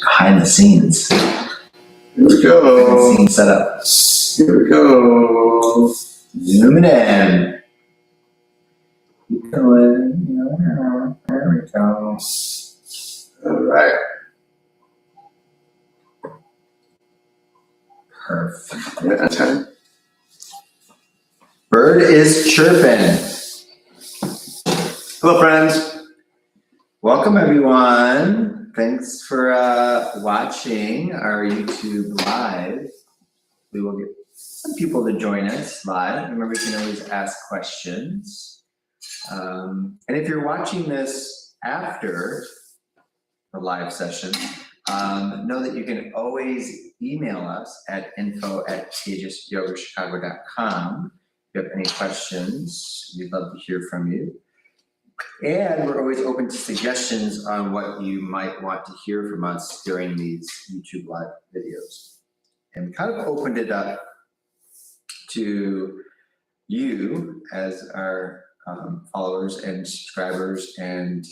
behind the scenes. Here we go. Behind the scenes setup. Here we go. Zooming in. Keep going. There we go. All right. Perfect. Yeah, that's right. Bird is chirping. Hello, friends. Welcome, everyone. Thanks for watching our YouTube live. We will get some people to join us live. Remember, you can always ask questions. And if you're watching this after the live session, know that you can always email us at info@contagiousyogurchicago.com. If you have any questions, we'd love to hear from you. And we're always open to suggestions on what you might want to hear from us during these YouTube live videos. And we kind of opened it up to you as our followers and subscribers and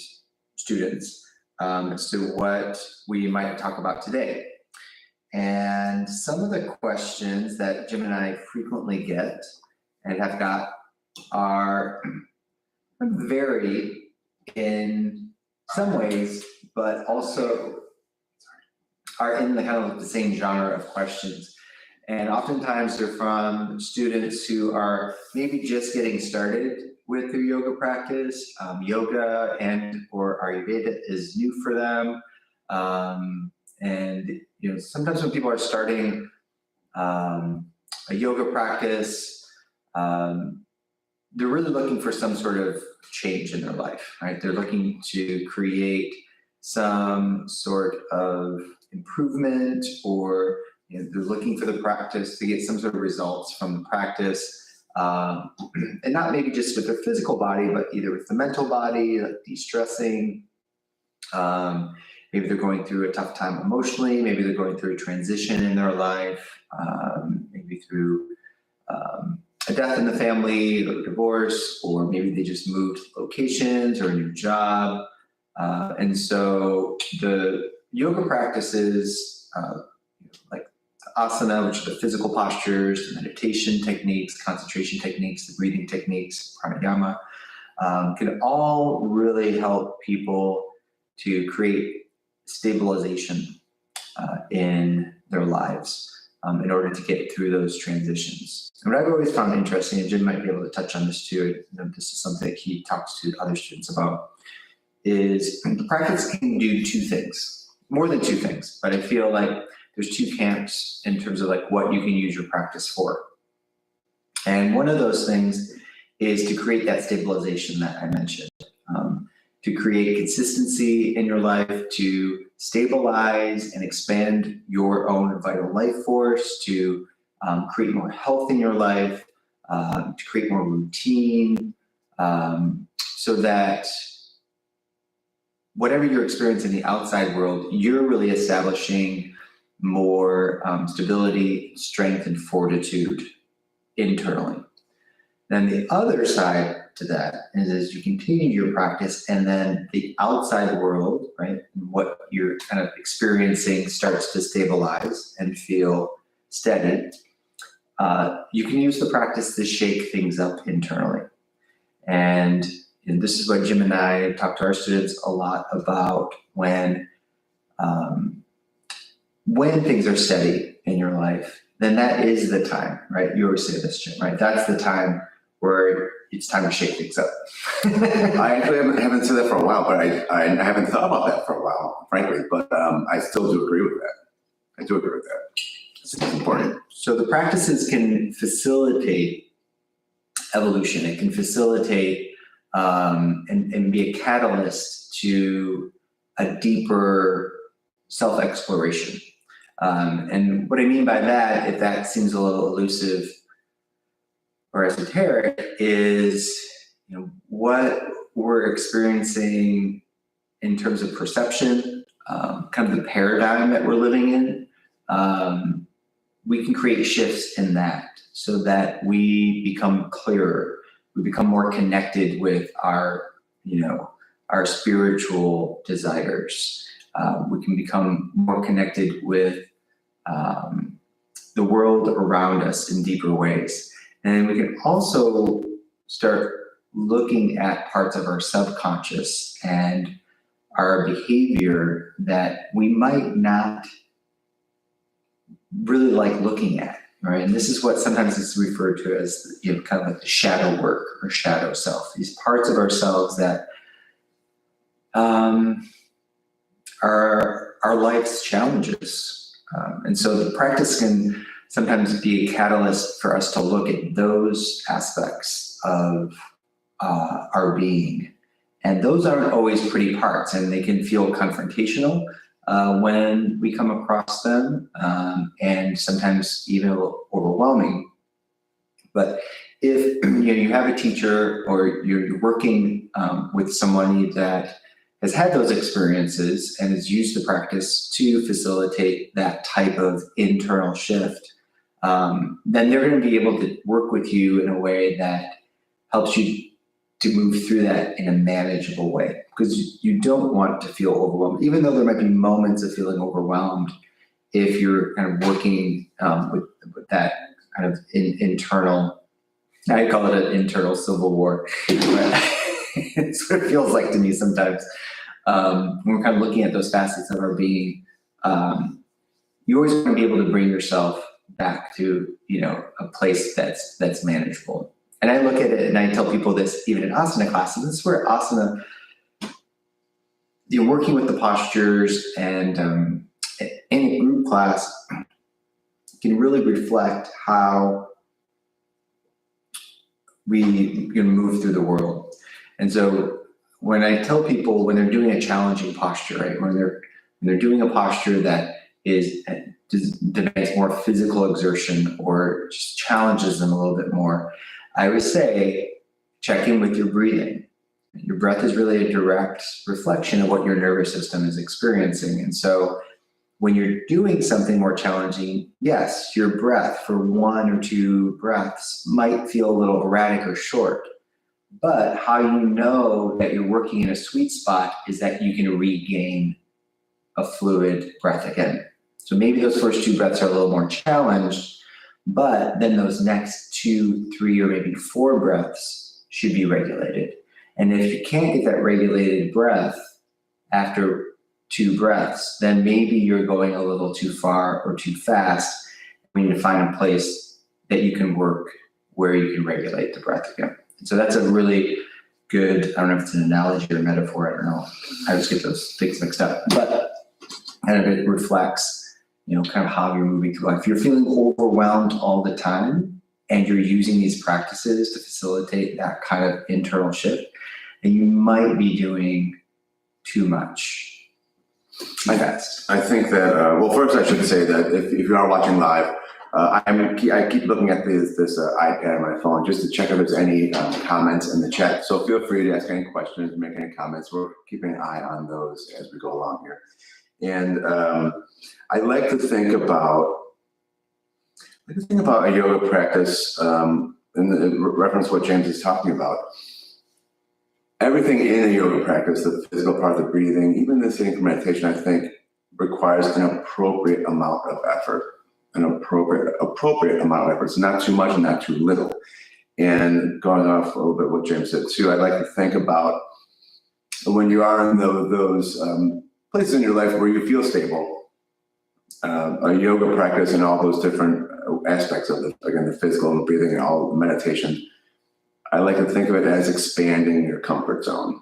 students as to what we might talk about today. And some of the questions that Jim and I frequently get and have got are vary in some ways, but also are in the kind of the same genre of questions. And oftentimes they're from students who are maybe just getting started with their yoga practice. Yoga and or Ayurveda is new for them. And sometimes when people are starting a yoga practice, they're really looking for some sort of change in their life, right? They're looking to create some sort of improvement, or they're looking for the practice to get some sort of results from the practice, and not maybe just with their physical body, but either with the mental body, like de-stressing. Maybe they're going through a tough time emotionally. Maybe they're going through a transition in their life, maybe through a death in the family, or divorce, or maybe they just moved locations or a new job. And so the yoga practices, like asana, which are the physical postures, the meditation techniques, concentration techniques, the breathing techniques, pranayama, can all really help people to create stabilization in their lives in order to get through those transitions. And what I've always found interesting, and Jim might be able to touch on this too, this is something that he talks to other students about, is the practice can do two things, more than two things, but I feel like there's two camps in terms of like what you can use your practice for. And one of those things is to create that stabilization that I mentioned, to create consistency in your life, to stabilize and expand your own vital life force, to create more health in your life, to create more routine, so that whatever you're experiencing in the outside world, you're really establishing more stability, strength, and fortitude internally. Then the other side to that is as you continue your practice and then the outside world, right, what you're kind of experiencing starts to stabilize and feel steady, you can use the practice to shake things up internally. And this is what Jim and I talk to our students a lot about when things are steady in your life, then that is the time, right? You always say this, Jim, right? That's the time where it's time to shake things up. I actually haven't said that for a while, but I haven't thought about that for a while, frankly, but I still do agree with that. I do agree with that. It's important. So the practices can facilitate evolution. It can facilitate and be a catalyst to a deeper self-exploration. And what I mean by that, if that seems a little elusive or esoteric, is what we're experiencing in terms of perception, kind of the paradigm that we're living in. We can create shifts in that so that we become clearer, we become more connected with our spiritual desires. we can become more connected with the world around us in deeper ways. And we can also start looking at parts of our subconscious and our behavior that we might not really like looking at, right? And this is what sometimes is referred to as, kind of like the shadow work or shadow self. These parts of ourselves that are our life's challenges. And so the practice can sometimes be a catalyst for us to look at those aspects of our being. And those aren't always pretty parts, and they can feel confrontational when we come across them, and sometimes even a little overwhelming. But if you have a teacher or you're working with somebody that has had those experiences and has used the practice to facilitate that type of internal shift, then they're going to be able to work with you in a way that helps you to move through that in a manageable way, because you don't want to feel overwhelmed, even though there might be moments of feeling overwhelmed. If you're kind of working with that kind of internal, I call it an internal civil war, but it's what it feels like to me sometimes. When we're kind of looking at those facets of our being, you always want to be able to bring yourself back to, a place that's manageable. And I look at it and I tell people this even in asana classes. This is where asana, you're working with the postures, and in a group class can really reflect how we can move through the world. And so when I tell people, when they're doing a challenging posture, right, when they're doing a posture that demands more physical exertion or just challenges them a little bit more, I would say check in with your breathing. Your breath is really a direct reflection of what your nervous system is experiencing. And so when you're doing something more challenging, yes, your breath for 1 or 2 breaths might feel a little erratic or short. But how you know that you're working in a sweet spot is that you can regain a fluid breath again. So maybe those first 2 breaths are a little more challenged, but then those next 2, 3, or maybe 4 breaths should be regulated. And if you can't get that regulated breath after 2 breaths, then maybe you're going a little too far or too fast. We need to find a place that you can work where you can regulate the breath again. And so that's a really good, I don't know if it's an analogy or a metaphor, I don't know. I always get those things mixed up, but kind of it reflects kind of how you're moving through life. If you're feeling overwhelmed all the time and you're using these practices to facilitate that kind of internal shift, then you might be doing too much too fast. I think that, well, first I should say that if you are watching live, I keep looking at this iPad on my phone just to check if there's any comments in the chat. So feel free to ask any questions, make any comments. We're keeping an eye on those as we go along here. And I like to think about a yoga practice in reference to what James is talking about. Everything in a yoga practice, the physical part, the breathing, even the sitting for meditation, I think requires an appropriate amount of effort. An appropriate amount of effort. So not too much and not too little. And going off a little bit what James said too, I'd like to think about when you are in those places in your life where you feel stable, a yoga practice and all those different aspects of the physical and the breathing and all the meditation. I like to think of it as expanding your comfort zone,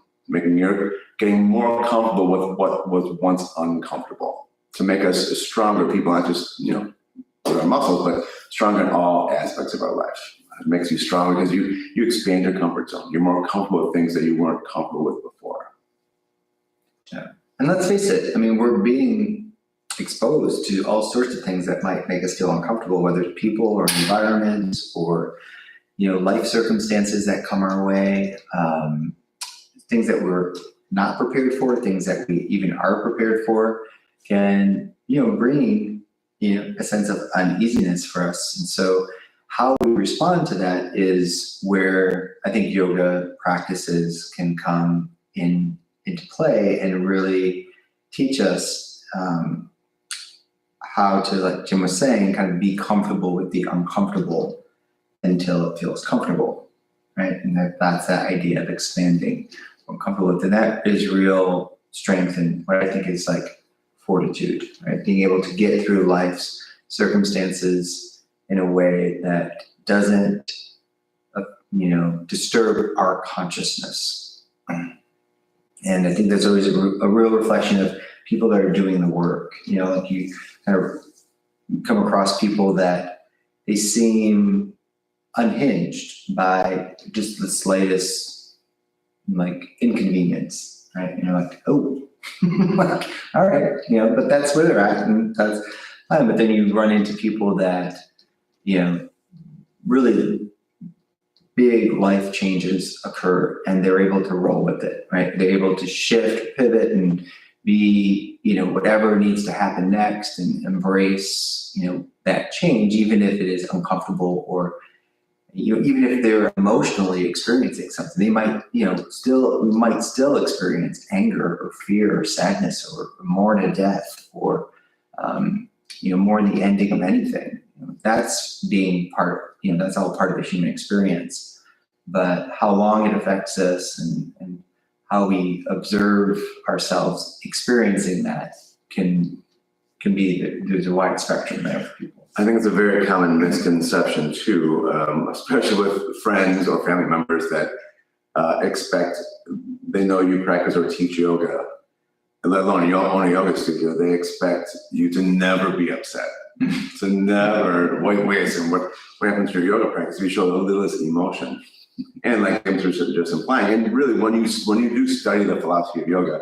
getting more comfortable with what was once uncomfortable, to make us stronger people, not just with our muscles, but stronger in all aspects of our life. It makes you stronger because you expand your comfort zone. You're more comfortable with things that you weren't comfortable with before. Yeah. And let's face it, we're being exposed to all sorts of things that might make us feel uncomfortable, whether it's people or environments or, life circumstances that come our way, things that we're not prepared for, things that we even are prepared for can, bring, a sense of uneasiness for us. And so how we respond to that is where I think yoga practices can come into play and really teach us how to, like Jim was saying, kind of be comfortable with the uncomfortable until it feels comfortable, right? And that's that idea of expanding. I'm comfortable with, and that is real strength and what I think is like fortitude, right? Being able to get through life's circumstances in a way that doesn't, disturb our consciousness. And I think there's always a real reflection of people that are doing the work. Like you kind of come across people that they seem unhinged by just the slightest like inconvenience, right? And you're like, oh, all right, but that's where they're at, and that's fine. But then you run into people that, really big life changes occur and they're able to roll with it, right? They're able to shift, pivot, and be, whatever needs to happen next and embrace, that change, even if it is uncomfortable or, even if they're emotionally experiencing something. They might, still experience anger or fear or sadness or mourn a death or, mourn the ending of anything. That's being part, that's all part of the human experience. But how long it affects us and how we observe ourselves experiencing that can be, there's a wide spectrum there for people. I think it's a very common misconception too, especially with friends or family members that expect, they know you practice or teach yoga, and let alone you own a yoga studio, they expect you to never be upset. To never, wait a second, what happens to your yoga practice? You show the littlest emotion. And like James was just implying, and really when you do study the philosophy of yoga,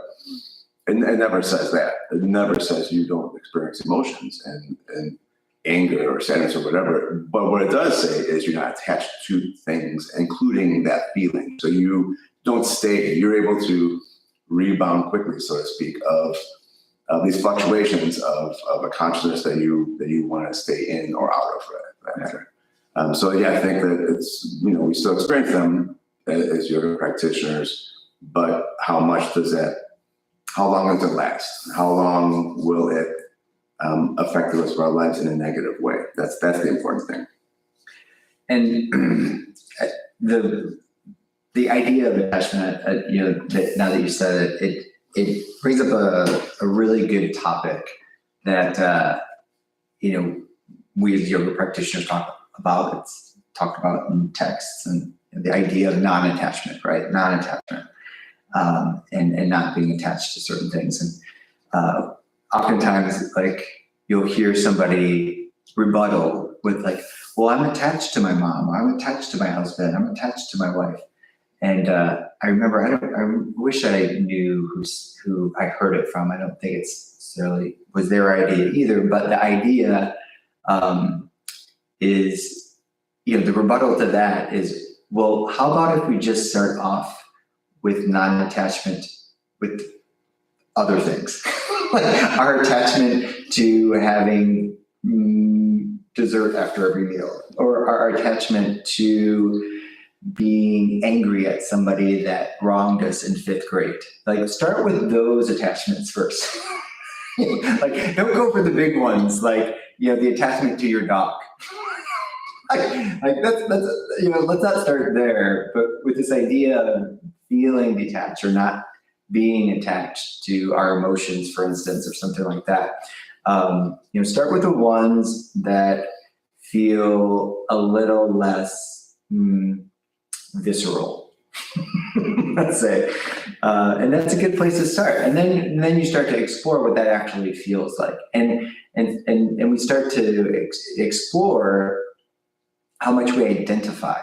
it never says that. It never says you don't experience emotions and anger or sadness or whatever. But what it does say is you're not attached to things, including that feeling. So you don't stay, you're able to rebound quickly, so to speak, of these fluctuations of a consciousness that you want to stay in or out of, for that matter. So yeah, I think that it's, we still experience them as yoga practitioners, but how long does it last? How long will it affect the rest of our lives in a negative way? That's the important thing. And the idea of attachment, that now that you said it brings up a really good topic that, we as yoga practitioners talk about. It's talked about in texts, and the idea of non-attachment, right? Non-attachment, and not being attached to certain things. And oftentimes, like, you'll hear somebody rebuttal with like, well, I'm attached to my mom, I'm attached to my husband, I'm attached to my wife. And I remember, I wish I knew who I heard it from. I don't think it's necessarily was their idea either, but the idea is, the rebuttal to that is, well, how about if we just start off with non-attachment with other things? Like our attachment to having dessert after every meal, or our attachment to being angry at somebody that wronged us in 5th grade. Like, start with those attachments first. Like, don't go for the big ones, like, the attachment to your dog. like that's let's not start there. But with this idea of feeling detached or not being attached to our emotions, for instance, or something like that, start with the ones that feel a little less visceral, let's say, and that's a good place to start. And then you start to explore what that actually feels like, and we start to explore how much we identify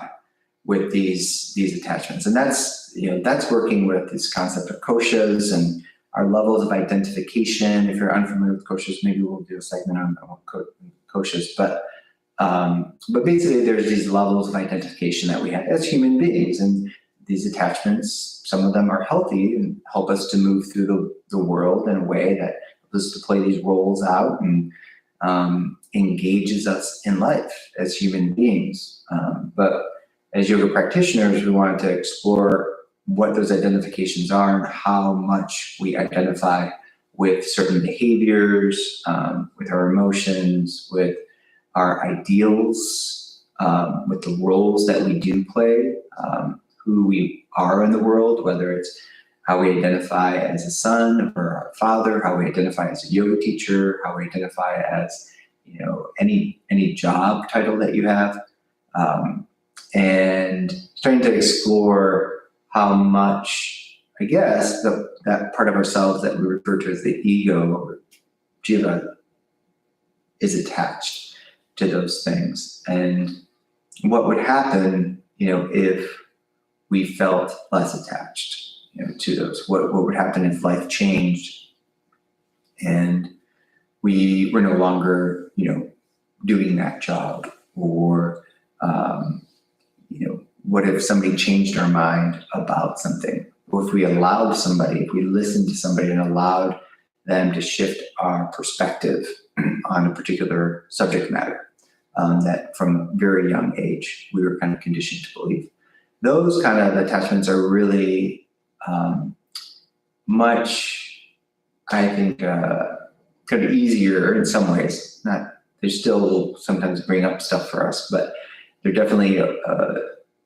with these attachments. And that's working with this concept of koshas and our levels of identification. If you're unfamiliar with koshas, maybe we'll do a segment on koshas. But basically, there's these levels of identification that we have as human beings, and these attachments, some of them are healthy and help us to move through the world in a way that helps us to play these roles out and engages us in life as human beings. But as yoga practitioners, we wanted to explore what those identifications are and how much we identify with certain behaviors, with our emotions, with our ideals, with the roles that we do play, who we are in the world, whether it's how we identify as a son or a father, how we identify as a yoga teacher, how we identify as, any job title that you have, and starting to explore how much, I guess, that part of ourselves that we refer to as the ego or jiva is attached to those things, and what would happen, if we felt less attached, to those. What would happen if life changed and we were no longer, doing that job, or what if somebody changed our mind about something, or if we listened to somebody and allowed them to shift our perspective on a particular subject matter, that from a very young age we were kind of conditioned to believe. Those kind of attachments are really much, I think, kind of easier in some ways. They still sometimes bring up stuff for us, but they're definitely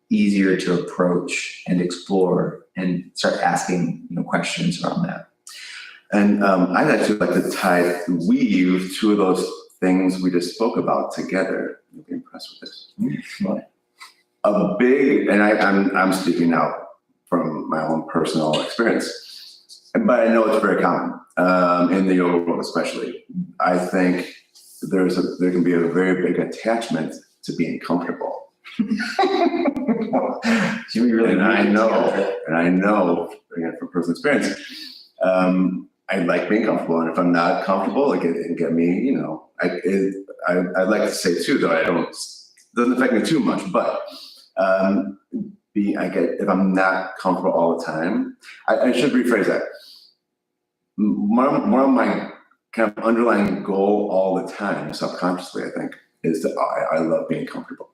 easier to approach and explore and start asking questions around that. And I'd actually like to weave two of those things we just spoke about together. You'll be impressed with this. What? A big, and I'm speaking now from my own personal experience, but I know it's very common in the yoga world, especially. I think there can be a very big attachment to being comfortable. Really, I know, again, from personal experience, I like being comfortable, and if I'm not comfortable, it can get me. I'd like to say too, though, it doesn't affect me too much, but if I'm not comfortable all the time, I should rephrase that. More of my kind of underlying goal all the time, subconsciously, I think, is that I love being comfortable.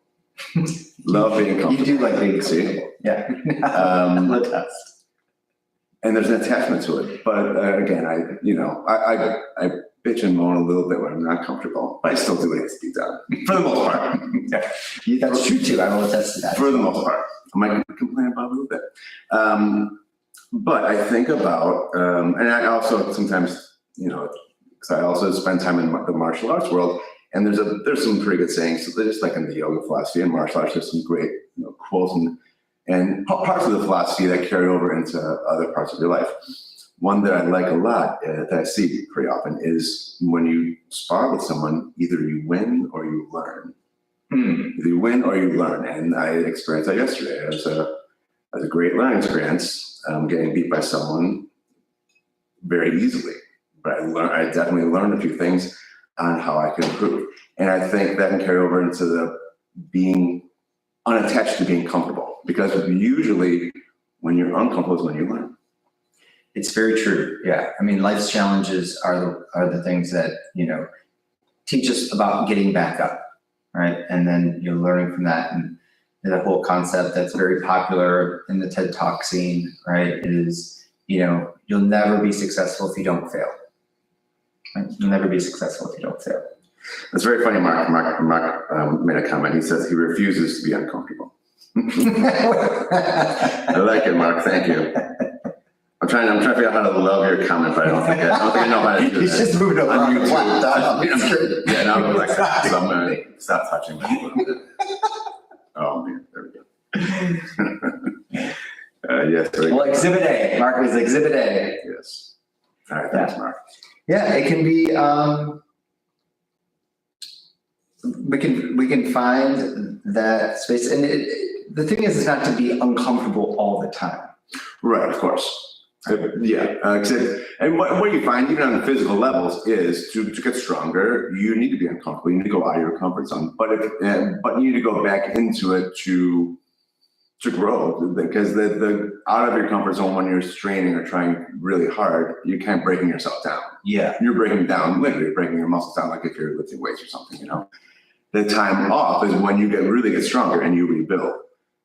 Love being comfortable. You do like being See? comfortable. Yeah. And there's an attachment to it. But again, I bitch and moan a little bit when I'm not comfortable, but I still do what needs to be done, for the most part. Yeah. That's true too. I will attest to that. For the most part. I might complain about it a little bit. But I think about, and I also sometimes, because I also spend time in the martial arts world, and there's some pretty good sayings. So they're just like in the yoga philosophy and martial arts, there's some great quotes and parts of the philosophy that carry over into other parts of your life. One that I like a lot, that I see pretty often, is when you spar with someone, either you win or you learn. Either you win or you learn. And I experienced that yesterday. It was a great learning experience, getting beat by someone very easily. But I definitely learned a few things on how I can improve. And I think that can carry over into the being unattached to being comfortable. Because usually when you're uncomfortable is when you learn. It's very true. Yeah. I mean, life's challenges are the things that, teach us about getting back up, right? And then you're learning from that. And the whole concept that's very popular in the TED Talk scene, right, is, you'll never be successful if you don't fail. Right? You'll never be successful if you don't fail. It's very funny. Mark made a comment. He says he refuses to be uncomfortable. I like it, Mark. Thank you. I'm trying to figure out how to love your comment, but I don't think I know how to do that. He's just moved over on YouTube. Yeah, now I'm like that, so I'm gonna stop touching that a little bit. Oh man, there we go. Yes. Well, Exhibit A. Mark is Exhibit A. Yes. All right. Thanks, Mark. Yeah, it can be. We can find that space, and the thing is not to be uncomfortable all the time. Right, of course. Yeah, and what you find, even on the physical levels, is to get stronger, you need to be uncomfortable. You need to go out of your comfort zone, but you need to go back into it to grow, because the out of your comfort zone, when you're straining or trying really hard, you're kind of breaking yourself down. Yeah, you're breaking down, literally breaking your muscles down, like if you're lifting weights or something. The time off is when you really get stronger and you rebuild.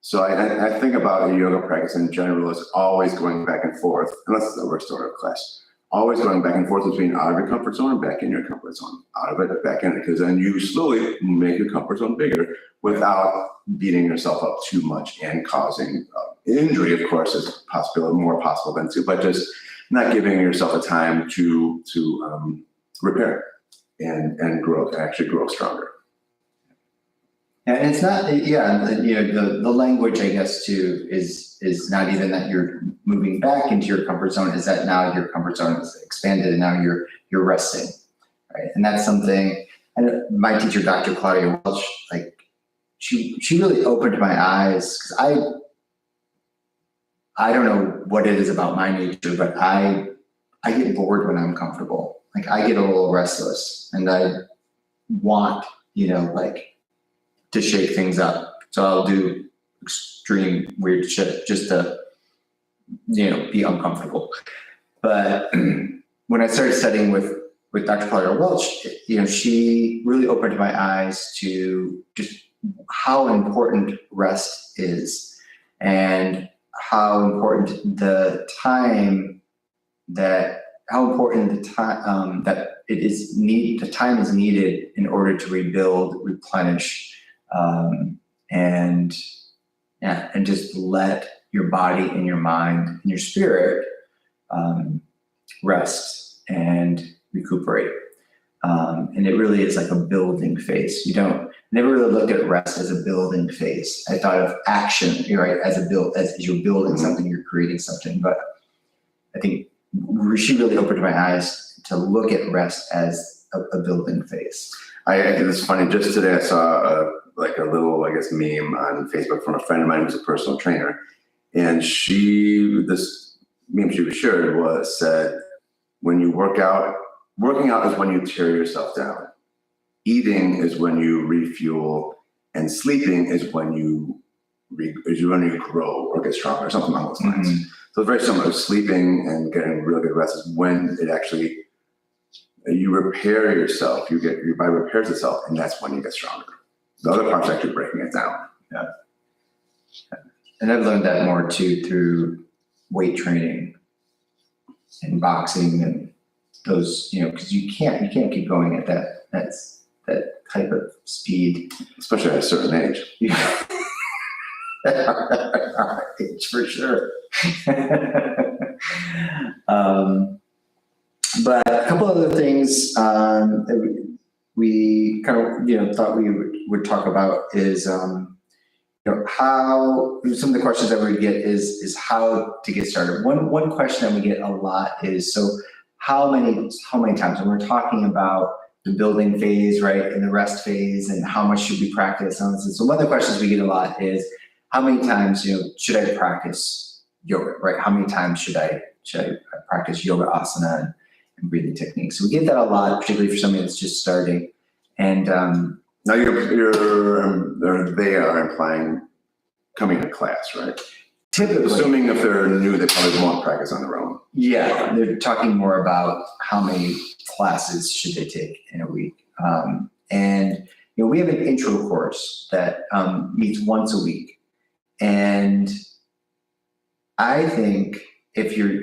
So I think about a yoga practice in general as always going back and forth, unless it's a restorative class, always going back and forth between out of your comfort zone and back in your comfort zone, out of it, back in it, because then you slowly make your comfort zone bigger without beating yourself up too much and causing injury, of course, is more possible than two, but just not giving yourself a time to repair and grow, to actually grow stronger. And it's not, the language, I guess, too, is not even that you're moving back into your comfort zone, is that now your comfort zone is expanded and now you're resting, right? And that's something, and my teacher, Dr. Claudia Welch, like, she really opened my eyes, because I don't know what it is about my nature, but I get bored when I'm comfortable. Like, I get a little restless and I want, to shake things up. So I'll do extreme weird shit just to, be uncomfortable. But when I started studying with Dr. Claudia Welch, she really opened my eyes to just how important rest is and how important the time that the time is needed in order to rebuild, replenish, and just let your body and your mind and your spirit rest and recuperate. And it really is like a building phase. Never really looked at rest as a building phase. I thought of action, right, as you're building something, you're creating something. But I think she really opened my eyes to look at rest as a building phase. I think it's funny. Just today, I saw a little, meme on Facebook from a friend of mine who's a personal trainer, and this meme she shared said, when you working out is when you tear yourself down. Eating is when you refuel, and sleeping is when you grow or get stronger, something along those lines. Mm-hmm. So it's very similar. Sleeping and getting really good rest is when it actually, you repair yourself. Your body repairs itself, and that's when you get stronger. The other part's actually breaking it down. Yeah. And I've learned that more too through weight training and boxing and those, because you can't keep going at that type of speed, especially at a certain age. Age for sure. But a couple other things we kind of thought we would talk about is how some of the questions that we get is how to get started. One question that we get a lot is, so how many times when we're talking about the building phase, right, and the rest phase, and how much should we practice? So one of the questions we get a lot is, how many times should I practice yoga, right? How many times should I practice yoga asana and breathing techniques? So we get that a lot, particularly for somebody that's just starting. And now they are implying coming to class, right? Typically, assuming if they're new, they probably won't practice on their own. Yeah, they're talking more about how many classes should they take in a week. And we have an intro course that meets once a week. And I think if you're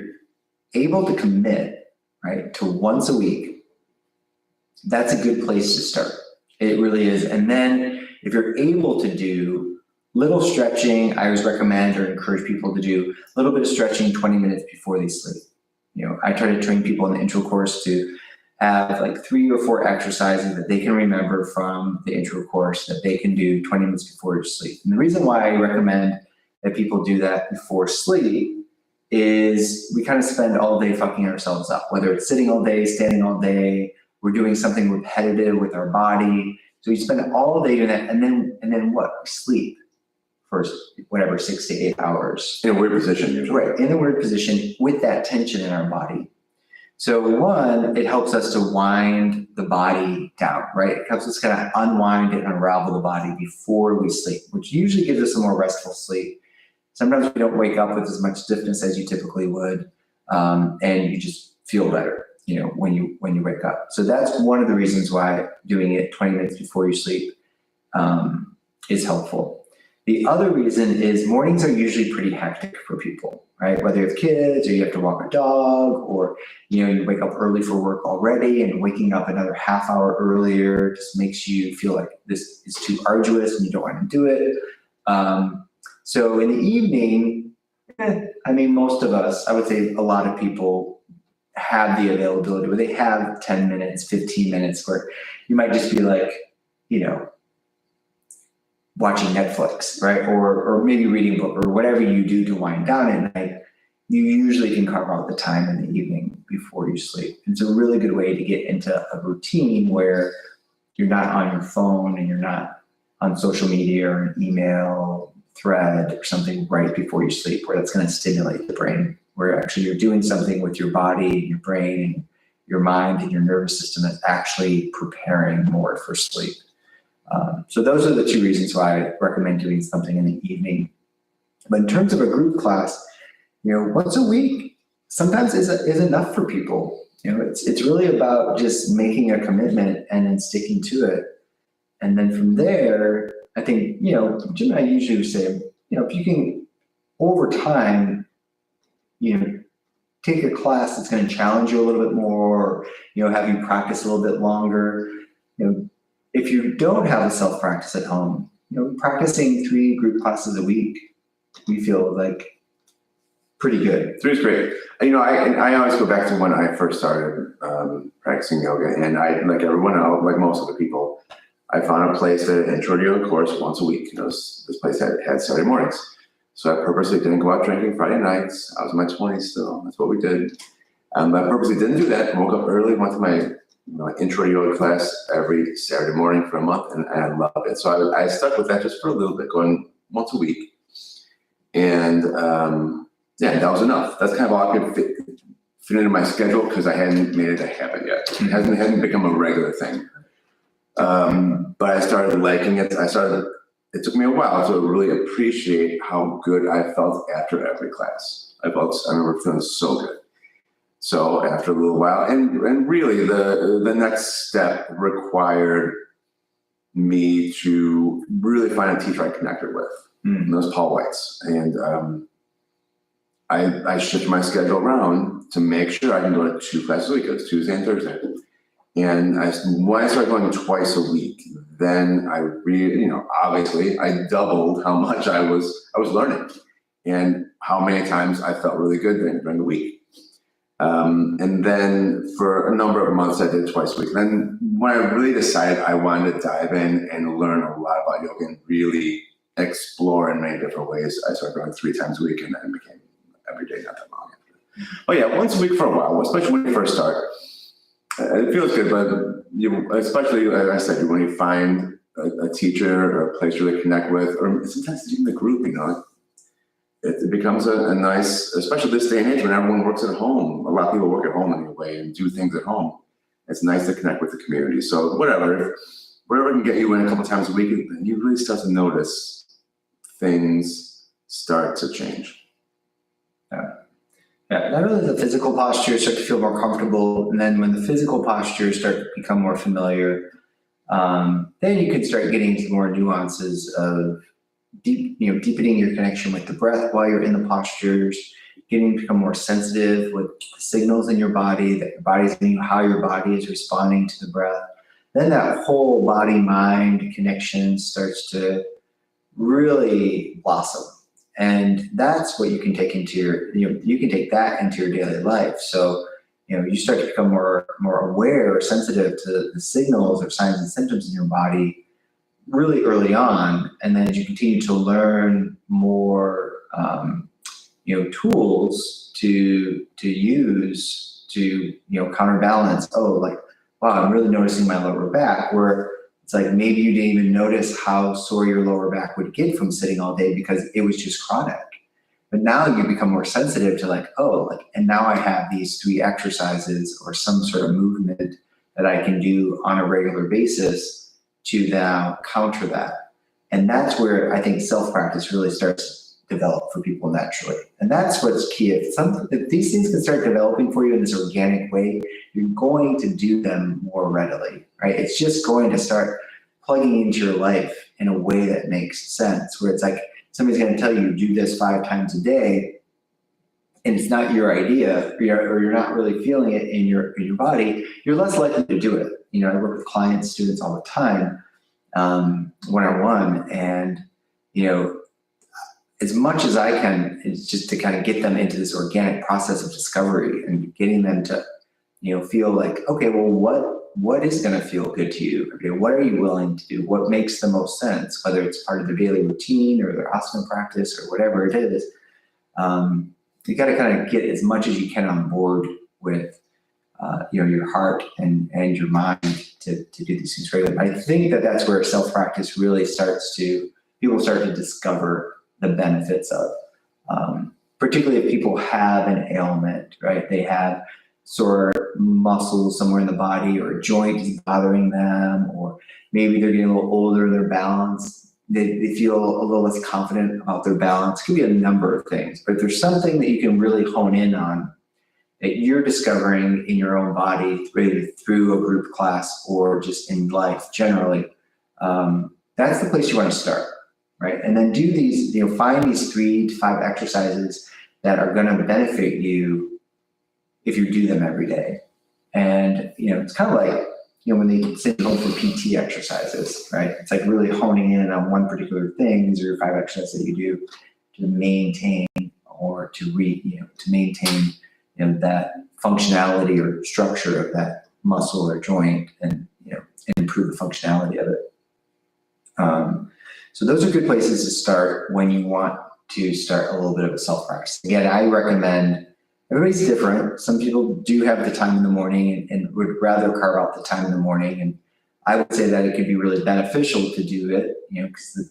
able to commit, right, to once a week, that's a good place to start. It really is. And then if you're able to do little stretching, I always recommend or encourage people to do a little bit of stretching 20 minutes before they sleep. I try to train people in the intro course to have like 3 or 4 exercises that they can remember from the intro course that they can do 20 minutes before you sleep. And the reason why I recommend that people do that before sleep is we kind of spend all day fucking ourselves up, whether it's sitting all day, standing all day, we're doing something repetitive with our body. So we spend all day doing that, and then what? We sleep for whatever, 6 to 8 hours. In a weird position usually. Right, in a weird position with that tension in our body. So one, it helps us to wind the body down, right? It helps us kind of unwind and unravel the body before we sleep, which usually gives us a more restful sleep. Sometimes we don't wake up with as much stiffness as you typically would, and you just feel better, when you wake up. So that's one of the reasons why doing it 20 minutes before you sleep is helpful. The other reason is mornings are usually pretty hectic for people, right? Whether you have kids or you have to walk a dog, or you wake up early for work already, and waking up another half hour earlier just makes you feel like this is too arduous and you don't want to do it. So in the evening, most of us, I would say a lot of people have the availability where they have 10 minutes, 15 minutes where you might just be like, watching Netflix, right? Or maybe reading a book or whatever you do to wind down at night. You usually can carve out the time in the evening before you sleep. It's a really good way to get into a routine where you're not on your phone and you're not on social media or an email thread or something right before you sleep, where that's going to stimulate the brain, where actually you're doing something with your body, your brain, your mind, and your nervous system that's actually preparing more for sleep. So those are the two reasons why I recommend doing something in the evening. But in terms of a group class, once a week sometimes is enough for people. It's really about just making a commitment and then sticking to it. And then from there, I think, Jim and I usually say, if you can, over time, take a class that's going to challenge you a little bit more, or, have you practice a little bit longer. If you don't have a self-practice at home, practicing 3 group classes a week, we feel like pretty good. 3 is great. I always go back to when I first started practicing yoga, and I, like everyone else, like most of the people, I found a place that had intro to yoga course once a week. This place had Saturday mornings. So I purposely didn't go out drinking Friday nights. I was in my 20s still. That's what we did. I purposely didn't do that. Woke up early, went to my intro yoga class every Saturday morning for a month, and I loved it. So I stuck with that just for a little bit, going once a week. And that was enough. That's kind of all I could fit into my schedule because I hadn't made it a habit yet. It hadn't become a regular thing. But I started liking it. It took me a while to really appreciate how good I felt after every class. I remember feeling so good. So after a little while, and really the next step required me to really find a teacher I connected with. And that was Paul White's. And I shifted my schedule around to make sure I can go to 2 classes a week. It was Tuesday and Thursday. And when I started going twice a week, then I really, obviously I doubled how much I was learning and how many times I felt really good during the week. And then for a number of months, I did twice a week. Then when I really decided I wanted to dive in and learn a lot about yoga and really explore in many different ways, I started going 3 times a week, and then it became every day, not that long after. Oh yeah, once a week for a while, especially when you first start. It feels good, but especially, like I said, when you find a teacher or a place you really connect with, or sometimes even the group, it becomes a nice, especially this day and age when everyone works at home. A lot of people work at home anyway and do things at home. It's nice to connect with the community. So whatever can get you in a couple times a week, you really start to notice things start to change. Yeah, not only the physical posture start to feel more comfortable, and then when the physical postures start to become more familiar, then you can start getting into more nuances of deepening your connection with the breath while you're in the postures, getting to become more sensitive with the signals in your body, that your body's getting, how your body is responding to the breath. Then that whole body-mind connection starts to really blossom. And that's what you can take into you can take that into your daily life. So, you start to become more aware or sensitive to the signals or signs and symptoms in your body really early on. And then as you continue to learn more, tools to use to, counterbalance, wow, I'm really noticing my lower back, where it's like maybe you didn't even notice how sore your lower back would get from sitting all day because it was just chronic. But now you become more sensitive to and now I have these 3 exercises or some sort of movement that I can do on a regular basis to now counter that. And that's where I think self-practice really starts to develop for people naturally. And that's what's key. If these things can start developing for you in this organic way, you're going to do them more readily, right? It's just going to start plugging into your life in a way that makes sense, where it's like somebody's going to tell you do this 5 times a day, and it's not your idea, or you're not really feeling it in your body, you're less likely to do it. I work with clients, students all the time, one-on-one, and as much as I can, is just to kind of get them into this organic process of discovery and getting them to, feel like, okay, well, what is going to feel good to you? Okay, what are you willing to do? What makes the most sense, whether it's part of their daily routine or their asana practice or whatever it is. You got to kind of get as much as you can on board with, your heart and your mind to do these things regularly. I think that's where self-practice really people start to discover the benefits of, particularly if people have an ailment, right? They have sore muscles somewhere in the body, or a joint is bothering them, or maybe they're getting a little older, their balance, they feel a little less confident about their balance. It could be a number of things, but if there's something that you can really hone in on that you're discovering in your own body, either through a group class or just in life generally, that's the place you want to start, right? And then do these, find these 3 to 5 exercises that are going to benefit you if you do them every day. And, it's kind of like, when they send you home for PT exercises, right? It's like really honing in on one particular thing. These are your 5 exercises that you do to maintain or to maintain, that functionality or structure of that muscle or joint, and, and improve the functionality of it. So those are good places to start when you want to start a little bit of a self-practice. Again, I recommend, everybody's different. Some people do have the time in the morning and would rather carve out the time in the morning. And I would say that it could be really beneficial to do it, because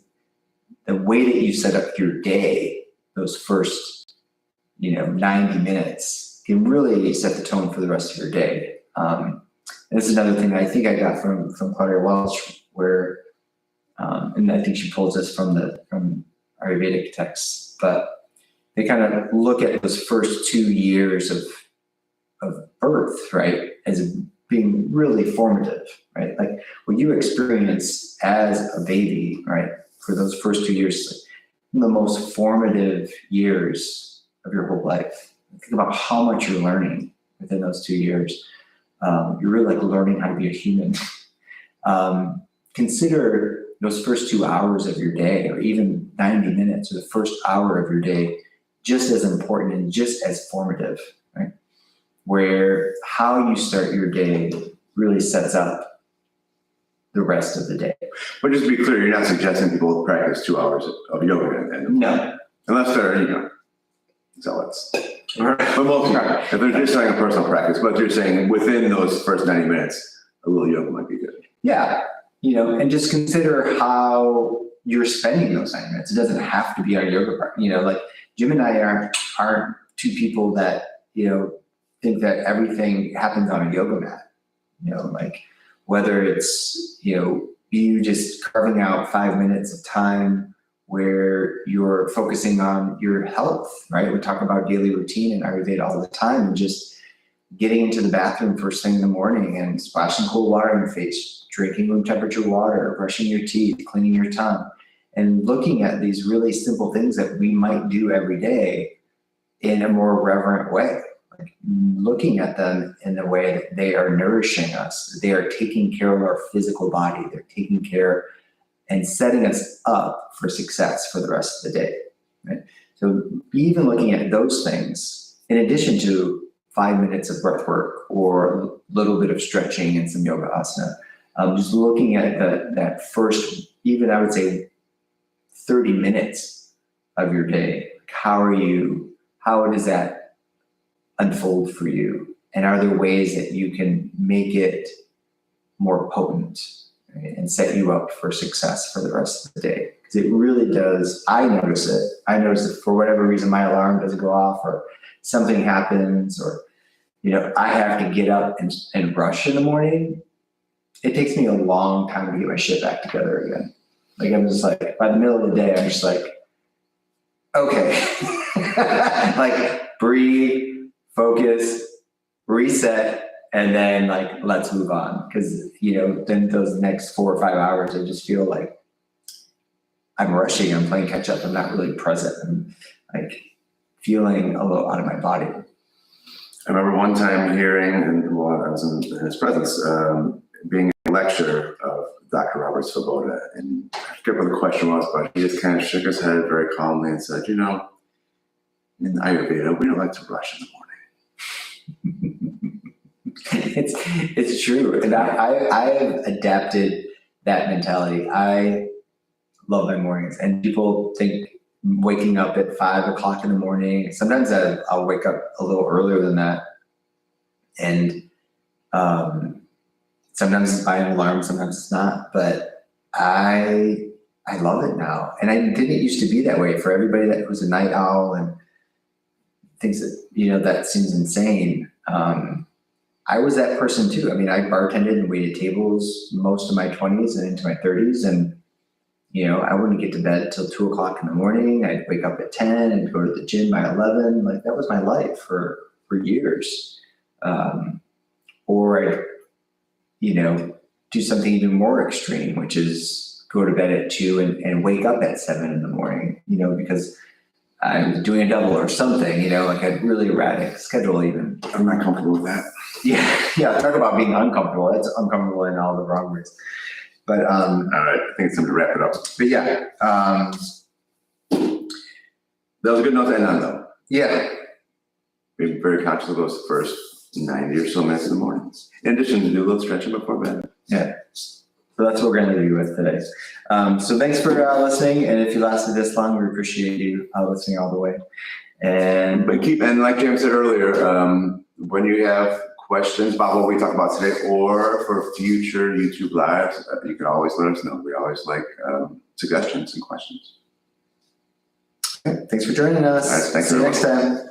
the way that you set up your day, those first, 90 minutes can really set the tone for the rest of your day. And this is another thing that I think I got from Claudia Welch, where, and I think she pulls this from Ayurvedic texts, but they kind of look at those first 2 years of birth, right, as being really formative, right? Like what you experience as a baby, right, for those first 2 years, the most formative years of your whole life. Think about how much you're learning within those 2 years. You're really like learning how to be a human. Consider those first 2 hours of your day, or even 90 minutes, or the first hour of your day, just as important and just as formative, right? Where how you start your day really sets up the rest of the day. But just to be clear, you're not suggesting people practice 2 hours of yoga and No. Unless they're, zealots. But most, if they're just starting a personal practice, but you're saying within those first 90 minutes, a little yoga might be good. Yeah, and just consider how you're spending those 90 minutes. It doesn't have to be our yoga part. Like Jim and I aren't 2 people that, think that everything happens on a yoga mat. Like whether it's, you just carving out 5 minutes of time where you're focusing on your health, right? We talk about daily routine in Ayurveda all the time, and just getting into the bathroom first thing in the morning and splashing cold water in your face, drinking room temperature water, brushing your teeth, cleaning your tongue, and looking at these really simple things that we might do every day in a more reverent way. Like looking at them in the way that they are nourishing us. They are taking care of our physical body. They're taking care and setting us up for success for the rest of the day, right? So even looking at those things, in addition to 5 minutes of breath work or a little bit of stretching and some yoga asana, just looking at that first, even I would say 30 minutes of your day, how does that unfold for you? And are there ways that you can make it more potent, right, and set you up for success for the rest of the day? Because it really does. I notice it. I notice that for whatever reason, my alarm doesn't go off, or something happens, or, I have to get up and brush in the morning. It takes me a long time to get my shit back together again. Like I'm just like, by the middle of the day, I'm just like, okay, like breathe, focus, reset, and then like, let's move on. Cause then those next 4 or 5 hours, I just feel like I'm rushing, I'm playing catch up. I'm not really present. I'm like feeling a little out of my body. I remember one time hearing, and while I was in his presence, being a lecture of Dr. Robert Svoboda, and I forget what the question was, but he just kind of shook his head very calmly and said, in Ayurveda, we don't like to rush in the morning. It's true. And I have adapted that mentality. I love my mornings, and people think waking up at 5 o'clock in the morning. Sometimes I'll wake up a little earlier than that. And sometimes it's by an alarm, sometimes it's not, but I love it now. And I didn't used to be that way. For everybody that was a night owl and thinks that, that seems insane. I was that person too. I mean, I bartended and waited tables most of my 20s and into my 30s. And, I wouldn't get to bed till 2 o'clock in the morning. I'd wake up at 10 and go to the gym by 11. Like that was my life for years. Or I'd, do something even more extreme, which is go to bed at 2 and wake up at 7 in the morning, because I'm doing a double or something, like a really erratic schedule even. I'm not comfortable with that. Yeah. Talk about being uncomfortable. That's uncomfortable in all the wrong ways. But all right, I think it's time to wrap it up. But yeah, that was a good note to end on, though. Yeah. Be very conscious of those first 90 or so minutes in the morning. In addition to do a little stretching before bed. Yeah. So that's what we're going to leave you with today. So thanks for listening. And if you lasted this long, we appreciate you listening all the way. And like James said earlier, when you have questions about what we talked about today or for future YouTube lives, you can always let us know. We always like suggestions and questions. Okay, thanks for joining us. All right, thanks See you everyone. next time.